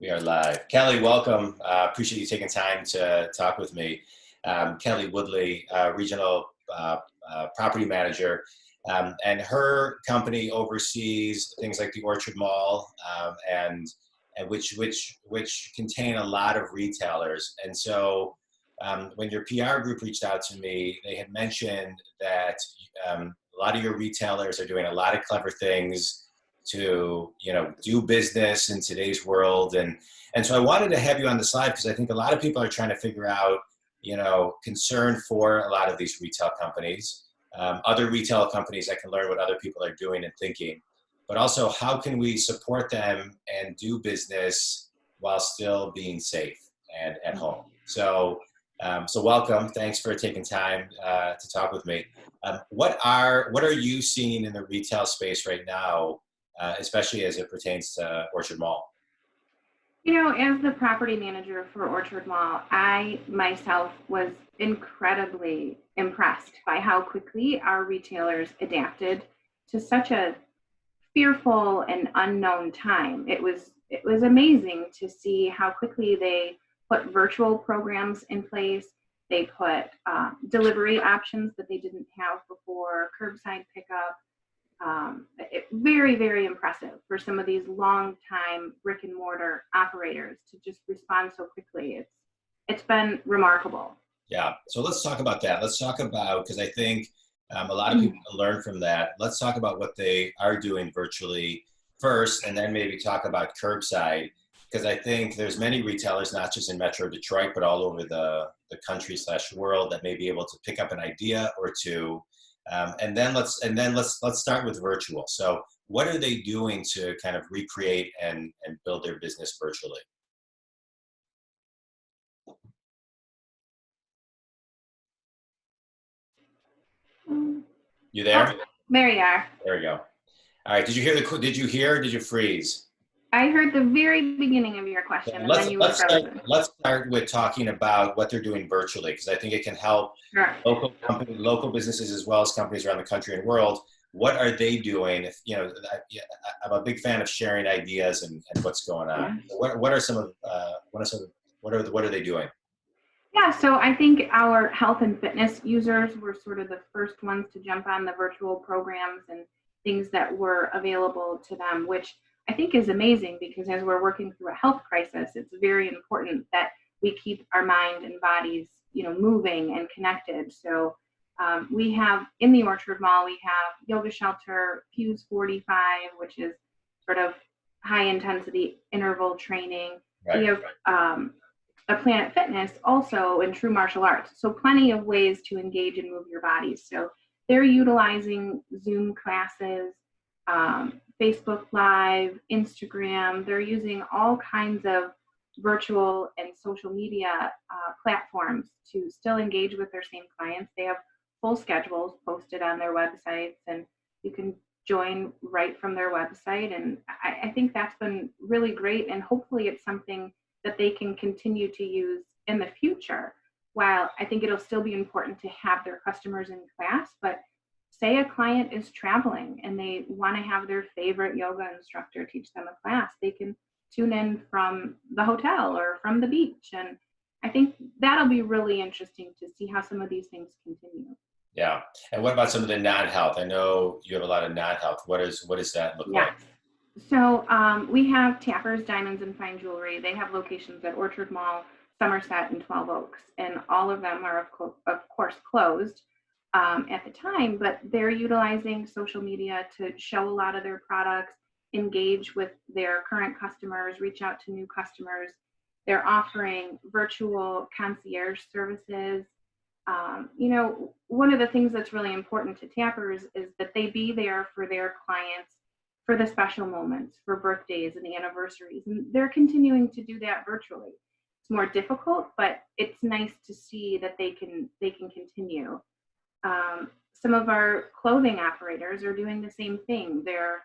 We are live. Kelly, welcome. Appreciate you taking time to talk with me. Kelly Woodley, regional property manager, and her company oversees things like the Orchard Mall, and which contain a lot of retailers. And so, when your PR group reached out to me, they had mentioned that a lot of your retailers are doing a lot of clever things to do business in today's world, and so I wanted to have you on the slide because I think a lot of people are trying to figure out concern for a lot of these retail companies, other retail companies that can learn what other people are doing and thinking, but also how can we support them and do business while still being safe and at home. So welcome. Thanks for taking time to talk with me. What are you seeing in the retail space right now, especially as it pertains to Orchard Mall? As the property manager for Orchard Mall, I myself was incredibly impressed by how quickly our retailers adapted to such a fearful and unknown time. It was amazing to see how quickly they put virtual programs in place. They put delivery options that they didn't have before, curbside pickup. Very, very impressive for some of these long time brick and mortar operators to just respond so quickly. It's been remarkable. Yeah. So let's talk about that. Let's talk about, because I think a lot of people learn from that. Let's talk about what they are doing virtually first, and then maybe talk about curbside, because I think there's many retailers, not just in Metro Detroit, but all over the country/world that may be able to pick up an idea or two. And then let's start with virtual. So what are they doing to kind of recreate and build their business virtually? You there? There you are. There we go. All right. Did you hear? Did you freeze? I heard the very beginning of your question, and then you were frozen. Let's start with talking about what they're doing virtually, because I think it can help local businesses as well as companies around the country and world. What are they doing? I'm a big fan of sharing ideas and what's going on. So what are they doing? Yeah, so I think our health and fitness users were sort of the first ones to jump on the virtual programs and things that were available to them, which I think is amazing, because as we're working through a health crisis, it's very important that we keep our mind and bodies, moving and connected. So we have in the Orchard Mall, we have Yoga Shelter, Fuse 45, which is sort of high intensity interval training. Right. We have a Planet Fitness also in true martial arts. So plenty of ways to engage and move your bodies. So they're utilizing Zoom classes, Facebook Live, Instagram. They're using all kinds of virtual and social media platforms to still engage with their same clients. They have full schedules posted on their websites, and you can join right from their website. And I think that's been really great. And hopefully it's something that they can continue to use in the future. While I think it'll still be important to have their customers in class, but say a client is traveling and they want to have their favorite yoga instructor teach them a class, they can tune in from the hotel or from the beach. And I think that'll be really interesting to see how some of these things continue. Yeah. And what about some of the non-health? I know you have a lot of non-health. What does that look like? So we have Tapper's Diamonds and Fine Jewelry. They have locations at Orchard Mall, Somerset, and 12 Oaks. And all of them are, of course, closed at the time, but they're utilizing social media to show a lot of their products, engage with their current customers, reach out to new customers. They're offering virtual concierge services. One of the things that's really important to Tappers is that they be there for their clients for the special moments, for birthdays and anniversaries. And they're continuing to do that virtually. It's more difficult, but it's nice to see that they can continue. Some of our clothing operators are doing the same thing. They're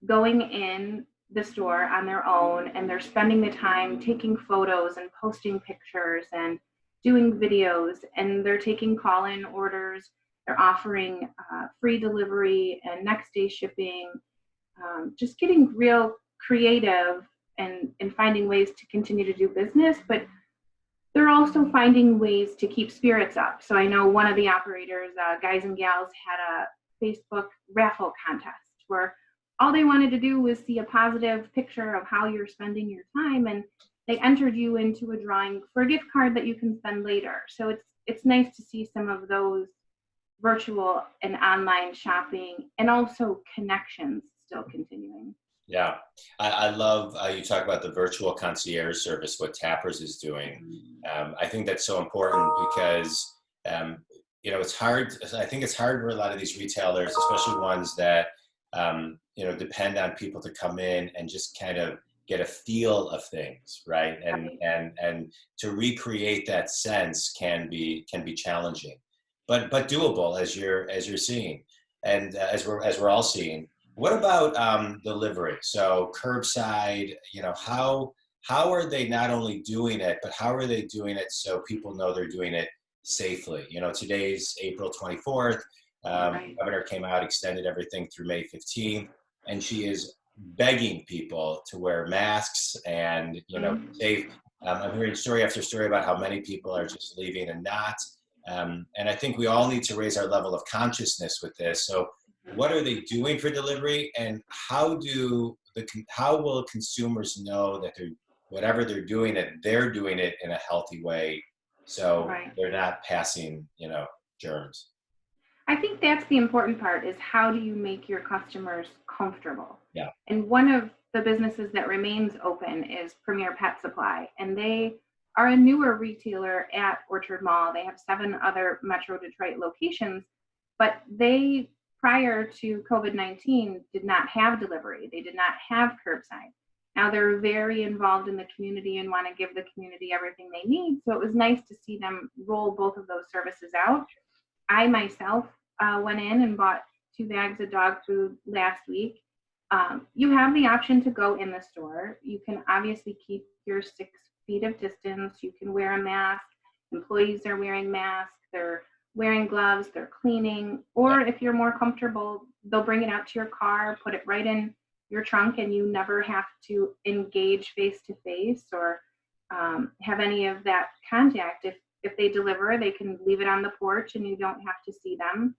going in the store on their own, and they're spending the time taking photos and posting pictures and doing videos, and they're taking call-in orders. They're offering free delivery and next day shipping, just getting real creative and finding ways to continue to do business, but they're also finding ways to keep spirits up. So I know one of the operators, Guys and Gals, had a Facebook raffle contest where all they wanted to do was see a positive picture of how you're spending your time, and they entered you into a drawing for a gift card that you can spend later. So it's nice to see some of those virtual and online shopping and also connections still continuing. Yeah, I love you talk about the virtual concierge service, what Tappers is doing. I think that's so important because, it's hard. I think it's hard for a lot of these retailers, especially ones that, depend on people to come in and just kind of get a feel of things, right? And to recreate that sense can be challenging, but doable as you're seeing, and as we're all seeing. What about delivery? So curbside, how are they not only doing it, but how are they doing it so people know they're doing it safely? Today's April 24th. Right. Governor came out, extended everything through May 15th, and she is begging people to wear masks and safe. I'm hearing story after story about how many people are just leaving and not. And I think we all need to raise our level of consciousness with this. So what are they doing for delivery, and how will consumers know that whatever they're doing it in a healthy way, so Right. they're not passing germs? I think that's the important part, is how do you make your customers comfortable? Yeah. And one of the businesses that remains open is Premier Pet Supply, and they are a newer retailer at Orchard Mall. They have 7 other Metro Detroit locations, but they, prior to COVID-19, did not have delivery. They did not have curbside. Now they're very involved in the community and want to give the community everything they need. So it was nice to see them roll both of those services out. I myself went in and bought 2 bags of dog food last week. You have the option to go in the store. You can obviously keep your 6 feet of distance. You can wear a mask. Employees are wearing masks. They're wearing gloves. They're cleaning. Or if you're more comfortable, they'll bring it out to your car, put it right in your trunk, and you never have to engage face to face or have any of that contact. If they deliver, they can leave it on the porch and you don't have to see them.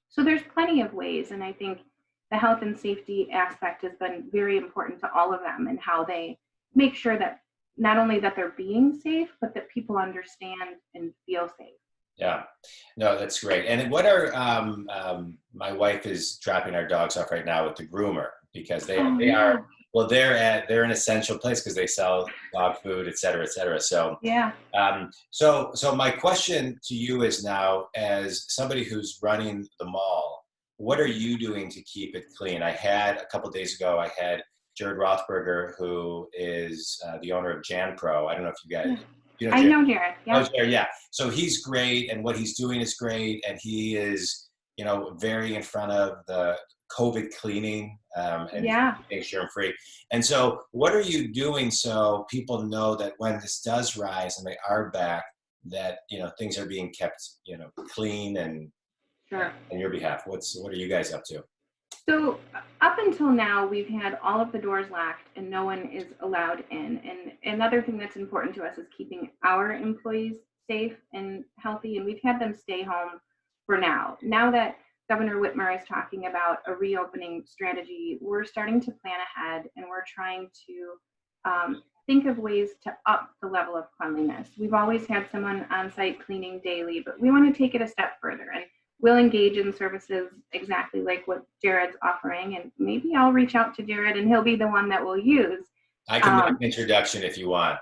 So there's plenty of ways, and I think the health and safety aspect has been very important to all of them, and how they make sure that not only that they're being safe, but that people understand and feel safe. Yeah, no, that's great. And what are my wife is dropping our dogs off right now with the groomer, because they are, well, they're an essential place because they sell dog food, et cetera, et cetera. So yeah. So my question to you is now, as somebody who's running the mall, what are you doing to keep it clean? A couple of days ago, I had Jared Rothberger, who is the owner of Jan Pro. I don't know if you guys, I know Jared. Yeah. Oh, Jared, yeah. So he's great, and what he's doing is great, and he is, very in front of the COVID cleaning and being germ-free. And so what are you doing so people know that when this does rise and they are back, that, things are being kept, clean and Sure. on your behalf? What are you guys up to? So up until now, we've had all of the doors locked and no one is allowed in. And another thing that's important to us is keeping our employees safe and healthy. And we've had them stay home for now. Now that Governor Whitmer is talking about a reopening strategy, we're starting to plan ahead, and we're trying to think of ways to up the level of cleanliness. We've always had someone on site cleaning daily, but we want to take it a step further, and we'll engage in services exactly like what Jared's offering. And maybe I'll reach out to Jared and he'll be the one that we'll use. I can make an introduction if you want,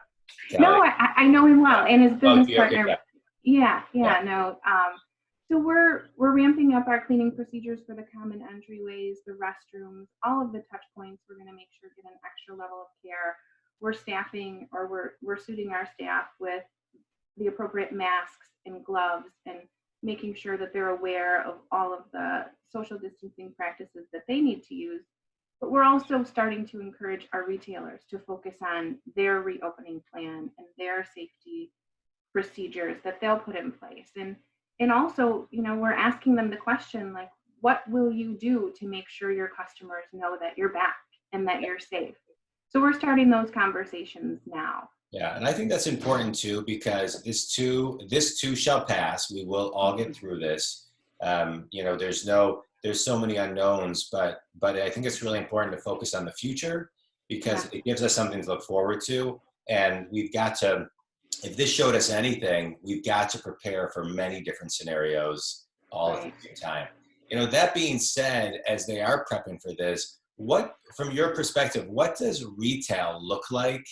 Kelly. No, I know him well, and his business partner. Okay, Yeah. No. So we're ramping up our cleaning procedures for the common entryways, the restrooms, all of the touch points. We're going to make sure get an extra level of care. We're staffing, or we're suiting our staff with the appropriate masks and gloves, and making sure that they're aware of all of the social distancing practices that they need to use. But we're also starting to encourage our retailers to focus on their reopening plan and their safety procedures that they'll put in place. And also, we're asking them the question, like, what will you do to make sure your customers know that you're back and that you're safe? So we're starting those conversations now. Yeah, and I think that's important too, because this too shall pass. We will all get through this. There's so many unknowns, but I think it's really important to focus on the future because Yeah, it gives us something to look forward to. And we've got to, if this showed us anything, we've got to prepare for many different scenarios all at the right. same time. That being said, as they are prepping for this, what, from your perspective, what does retail look like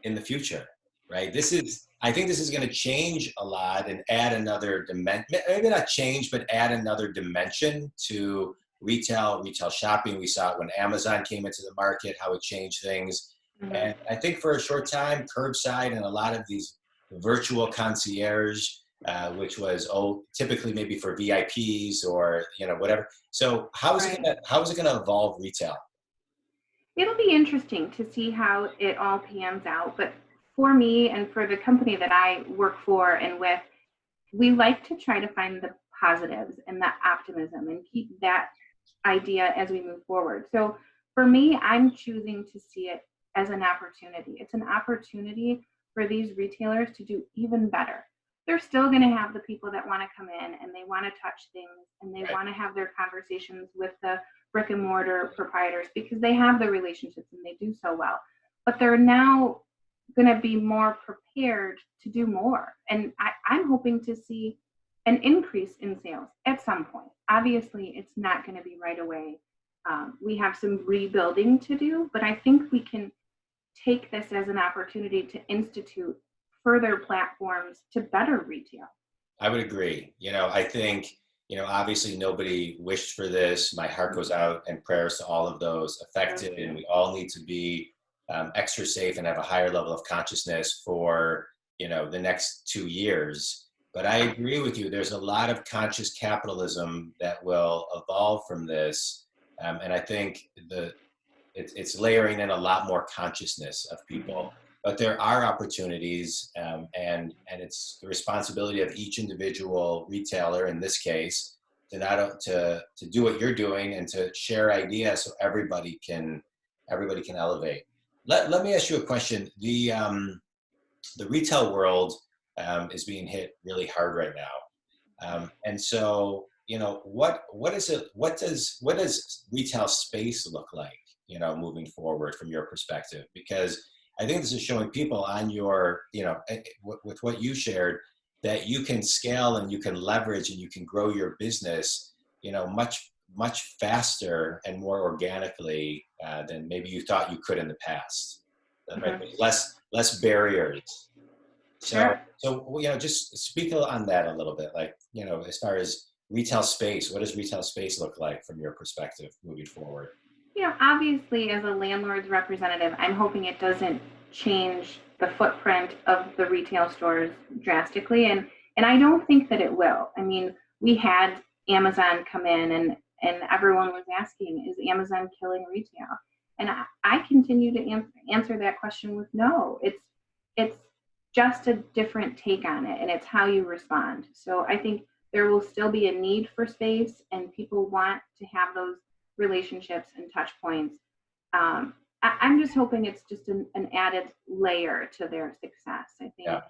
in the future, right? I think this is going to change a lot and add another dimension, maybe not change, but add another dimension to retail shopping. We saw it when Amazon came into the market, how it changed things. Mhm. And I think for a short time, curbside and a lot of these virtual concierge, which was typically maybe for VIPs or whatever. So Right. how is it going to evolve retail? It'll be interesting to see how it all pans out. But for me and for the company that I work for and with, we like to try to find the positives and the optimism and keep that idea as we move forward. So for me, I'm choosing to see it as an opportunity. It's an opportunity for these retailers to do even better. They're still going to have the people that want to come in and they want to touch things and they Right. want to have their conversations with the brick and mortar proprietors because they have the relationships and they do so well. But they're now going to be more prepared to do more. And I'm hoping to see an increase in sales at some point. Obviously, it's not going to be right away. We have some rebuilding to do, but I think we can take this as an opportunity to institute further platforms to better retail. I would agree. I think, obviously nobody wished for this. My heart goes out and prayers to all of those Thank affected. And you. we all need to be extra safe and have a higher level of consciousness for, the next 2 years. But I agree with you. There's a lot of conscious capitalism that will evolve from this. And I think it's layering in a lot more consciousness of Mhm. people. But there are opportunities, and it's the responsibility of each individual retailer in this case to do what you're doing and to share ideas so everybody can elevate. Let me ask you a question. The retail world is being hit really hard right now. And so, what does retail space look like, moving forward from your perspective? Because I think this is showing people on your, with what you shared, that you can scale and you can leverage and you can grow your business, much, much faster and more organically than maybe you thought you could in the past. Right? Mhm. There's less barriers. So, Sure. just speak on that a little bit, like, as far as retail space, what does retail space look like from your perspective moving forward? Obviously, as a landlord's representative, I'm hoping it doesn't change the footprint of the retail stores drastically, and I don't think that it will. I mean, we had Amazon come in, and everyone was asking, is Amazon killing retail? And I continue to answer that question with no. It's just a different take on it, and it's how you respond. So I think there will still be a need for space, and people want to have those relationships and touch points. I'm just hoping it's just an added layer to their success. I Yeah. think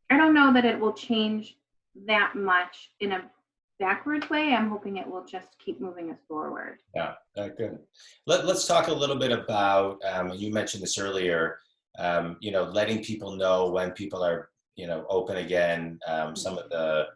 I don't know that it will change that much in a backwards way. I'm hoping it will just keep moving us forward. Yeah, good. Let's talk a little bit about, you mentioned this earlier, letting people know when people are, open again, some of the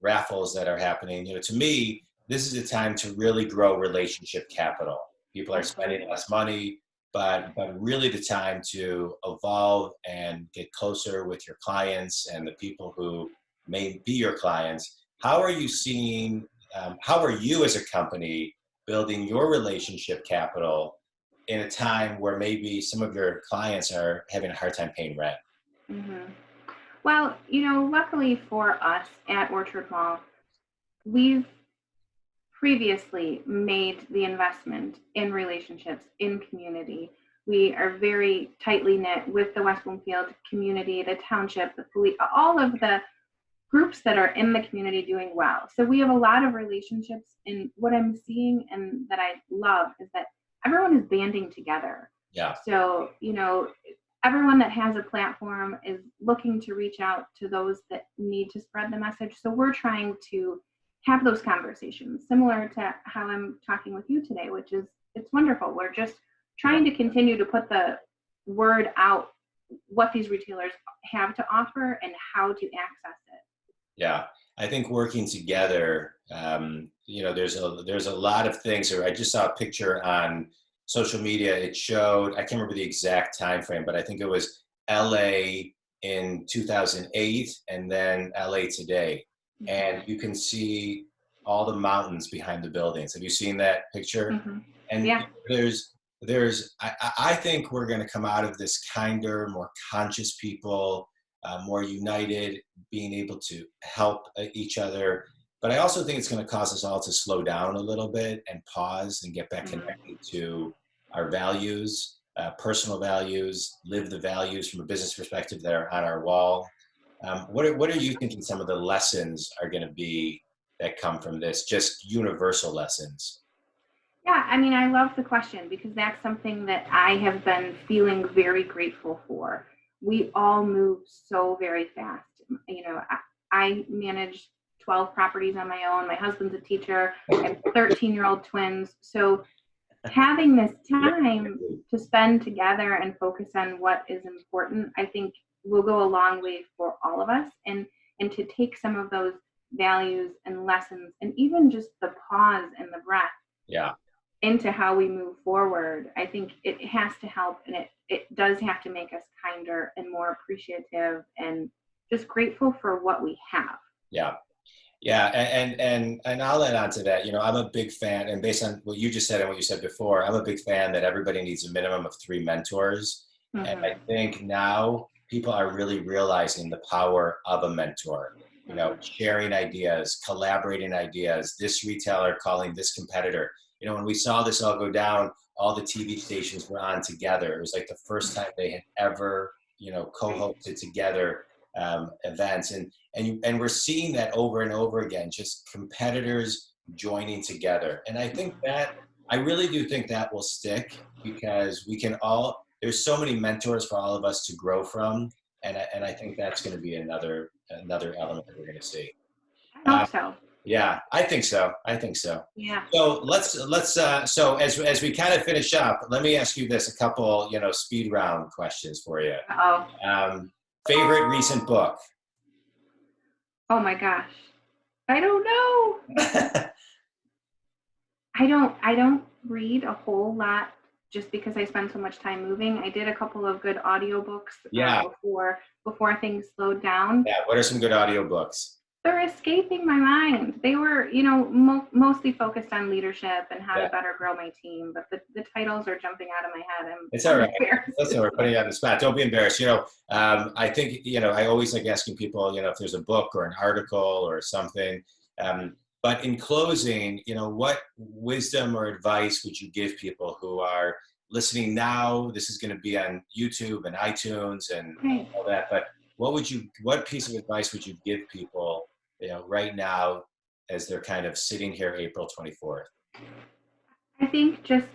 raffles that are happening. To me, this is a time to really grow relationship capital. People are spending Absolutely. less money, but really the time to evolve and get closer with your clients and the people who may be your clients. How are you as a company building your relationship capital in a time where maybe some of your clients are having a hard time paying rent? Hmm. Well, luckily for us at Orchard Mall, we've previously made the investment in relationships, in community. We are very tightly knit with the West Bloomfield community, the township, the police, all of the groups that are in the community doing well. So we have a lot of relationships. And what I'm seeing and that I love is that everyone is banding together. Yeah. So, everyone that has a platform is looking to reach out to those that need to spread the message. So we're trying to have those conversations similar to how I'm talking with you today, which is, it's wonderful. We're just Yeah. trying to continue to put the word out, what these retailers have to offer and how to access it. Yeah, I think working together, there's a lot of things. Or I just saw a picture on social media. It showed, I can't remember the exact time frame, but I think it was LA in 2008 and then LA today. And you can see all the mountains behind the buildings. Have you seen that picture? Mm-hmm. And Yeah. I think we're going to come out of this kinder, more conscious people, more united, being able to help each other. But I also think it's going to cause us all to slow down a little bit and pause and get back connected to our values, personal values, live the values from a business perspective that are on our wall. What are you thinking some of the lessons are going to be that come from this, just universal lessons? Yeah, I mean, I love the question because that's something that I have been feeling very grateful for. We all move so very fast. I manage 12 properties on my own. My husband's a teacher. I have 13-year-old twins. So having this time to spend together and focus on what is important, I think will go a long way for all of us. And to take some of those values and lessons and even just the pause and the breath Yeah. into how we move forward, I think it has to help, and it does have to make us kinder and more appreciative and just grateful for what we have. Yeah. Yeah, and I'll add on to that. I'm a big fan, and based on what you just said and what you said before, I'm a big fan that everybody needs a minimum of 3 mentors. And I think now people are really realizing the power of a mentor. Sharing ideas, collaborating ideas. This retailer calling this competitor. When we saw this all go down, all the TV stations were on together. It was like the first time they had ever, co-hosted together events, and we're seeing that over and over again, just competitors joining together. And I really do think that will stick because there's so many mentors for all of us to grow from. And I think that's going to be another element that we're going to see. I hope so. Yeah, I think so. Yeah. So so as we kind of finish up, let me ask you this, a couple, speed round questions for you. Favorite recent book? Oh my gosh. I don't know. I don't read a whole lot just because I spend so much time moving. I did a couple of good audiobooks before things slowed down. Yeah, what are some good audiobooks? They're escaping my mind. They were, mostly focused on leadership and how to better grow my team. But the titles are jumping out of my head. It's all right. Listen, we're putting you on the spot. Don't be embarrassed. I think, I always like asking people, if there's a book or an article or something. But in closing, what wisdom or advice would you give people who are listening now? This is going to be on YouTube and iTunes and all that. But what piece of advice would you give people, right now as they're kind of sitting here April 24th? I think just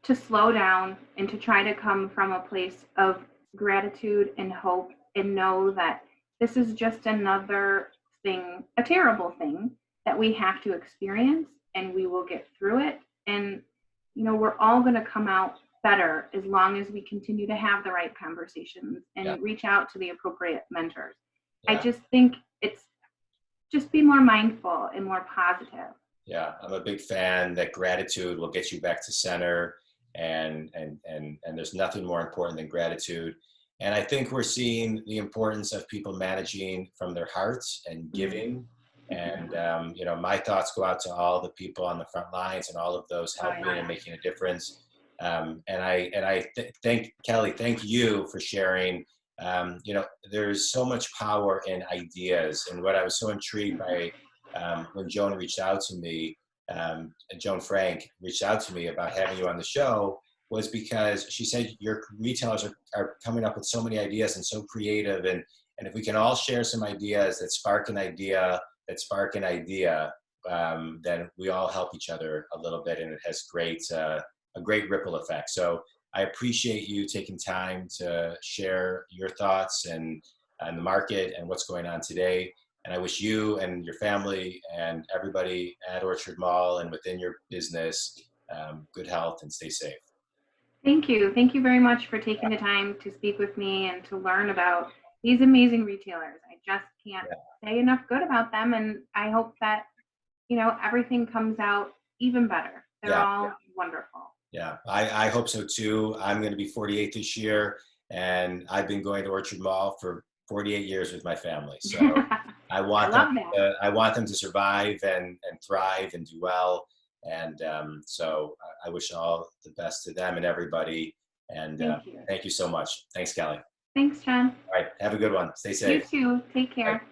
to slow down and to try to come from a place of gratitude and hope and know that this is just another thing, a terrible thing that we have to experience, and we will get through it. And, we're all going to come out better as long as we continue to have the right conversations and reach out to the appropriate mentors. I just think it's just be more mindful and more positive. Yeah, I'm a big fan that gratitude will get you back to center, and there's nothing more important than gratitude. And I think we're seeing the importance of people managing from their hearts and giving. And my thoughts go out to all the people on the front lines and all of those helping and making a difference. And I thank Kelly. Thank you for sharing. There's so much power in ideas, and what I was so intrigued by when Joan reached out to me, Joan Frank reached out to me about having you on the show, was because she said your retailers are coming up with so many ideas and so creative, and if we can all share some ideas that spark an idea, then we all help each other a little bit, and it has a great ripple effect. So I appreciate you taking time to share your thoughts and the market and what's going on today. And I wish you and your family and everybody at Orchard Mall and within your business good health and stay safe. Thank you. Thank you very much for taking the time to speak with me and to learn about these amazing retailers. I just can't say enough good about them. And I hope that, everything comes out even better. They're all wonderful. Yeah, I hope so too. I'm going to be 48 this year, and I've been going to Orchard Mall for 48 years with my family. So I want I want them to survive and thrive and do well. And so I wish all the best to them and everybody. And thank you so much. Thanks, Kelly. Thanks, John. All right. Have a good one. Stay safe. You too. Take care. Bye.